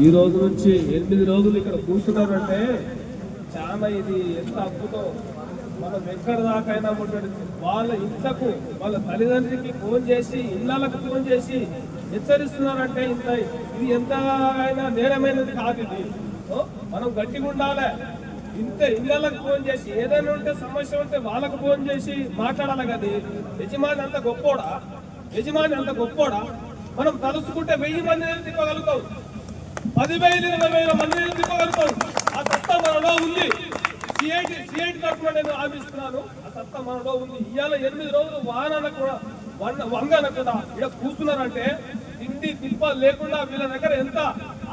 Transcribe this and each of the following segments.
ఈ రోజు నుంచి 8 రోజులు ఇక్కడ కూర్చున్నారంటే చాలా ఇది ఎంత అద్భుతం. మనం ఎక్కడ దాకైనా వాళ్ళ ఇంట్లకు వాళ్ళ తల్లిదండ్రులకి ఫోన్ చేసి ఇళ్ళకు ఫోన్ చేసి హెచ్చరిస్తున్నారంటే ఇది ఎంత అయినా నేరమైనది కాదు. ఇది మనం గట్టిగా ఉండాలి. ఇళ్ళకు ఫోన్ చేసి ఏదైనా ఉంటే సమస్య ఉంటే వాళ్ళకు ఫోన్ చేసి మాట్లాడాలి కదా. యజమాని అంత గొప్పోడా మనం తలుసుకుంటే 1000 మందిని తిప్పగలుగుతాం, 10,000 20,000 మందిని తిప్పగలుగుతాం. ఆ సత్తా మనలో ఉంది. సిఐటి తరఫున నేను ఆశిస్తున్నాను. ఆ సత్తా మనలో ఉంది. ఇవాళ 8 రోజులు వంగనకుండా ఇక్కడ కూర్చున్నారంటే తిండి తిప్పలు లేకుండా వీళ్ళ దగ్గర ఎంత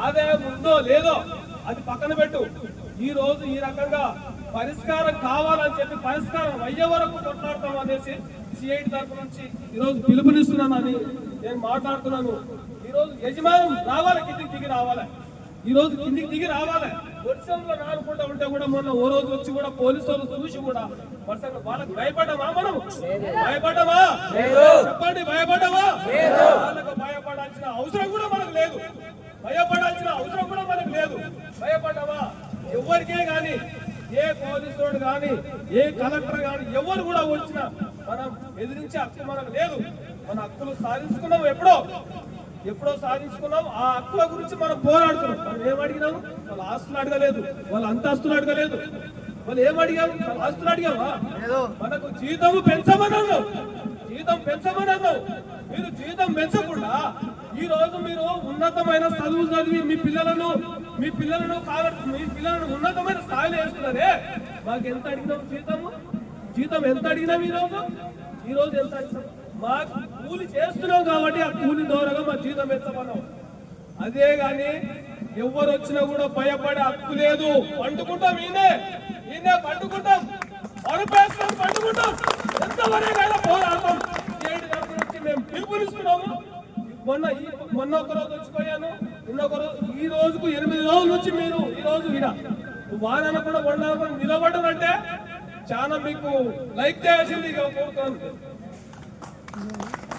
ఆదాయం ఉందో లేదో అది పక్కన పెట్టు. ఈ రోజు ఈ రకంగా పరిష్కారం కావాలని చెప్పి పరిష్కారం అయ్యే వరకు కొట్లాడతాం అనేసి సిఐటి తరఫు నుంచి ఈరోజు పిలుపునిస్తున్నానని నేను మాట్లాడుతున్నాను. ఈరోజు యజమానం రావాలి, కిందికి దిగి రావాలి. ఈ రోజు కిందికి దిగి రావాలి. వర్షంలో నానుకుంటా ఉంటే కూడా మొన్న ఓ రోజు వచ్చి కూడా పోలీసు వాళ్ళు చూసి కూడా వర్షంలో వాళ్ళకి భయపడ్డామా? మనం భయపడ్డామా? చెప్పండి, భయపడ్డామా? వాళ్ళకు భయపడాల్సిన అవసరం కూడా మనకు లేదు. భయపడ్డామా? ఎవరికే గాని, ఏ పోలీసు కానీ ఏ కలెక్టర్ కానీ ఎవరు కూడా వచ్చినా మనం ఎదిరించే హక్కు మనకు లేదు. మన హక్కులు సాధించుకున్నాం, ఎప్పుడో సాధించుకున్నాం. ఆ హక్కుల గురించి మనం పోరాడుతున్నాం. మనం ఏం అడిగినాము? వాళ్ళ ఆస్తులు అడగలేదు, వాళ్ళ అంతస్తులు అడగలేదు. వాళ్ళు ఏం అడిగాము? వాళ్ళ ఆస్తులు అడిగామా? మనకు జీతం పెంచమని అన్నావు. మీరు జీతం పెంచకుండా ఈ రోజు మీరు ఉన్నతమైన చదువు చదివి మీ పిల్లలను ఉన్నతమైన స్థాయిలో వేస్తున్నారే. మాకు ఎంత అడిగినాం? జీతం ఎంత అడిగినాం? ఈ రోజు ఎంత అడిగినాం? మాకు కూలి చేస్తున్నాం కాబట్టి ఆ కూలి దూరంగా మా జీతం పెంచమన్నాం. అదే గాని ఎవరు వచ్చినా కూడా భయపడే హక్కు లేదు. పండుకుంటాం, ఈయనే పండుకుంటాం, పండుకుంటాం. ఎంతవరకైనా పోరాడతాం. మేము పిలుపునిస్తున్నాము. మొన్న ఒక రోజు వచ్చిపోయాను, ఈ రోజుకు 8 రోజుల నుంచి మీరు ఈ రోజు వారాన కూడా వండాలని నిలబడ్డారంటే చాలా మీకు లైక్ చేయాల్సింది కోరుతున్నాను.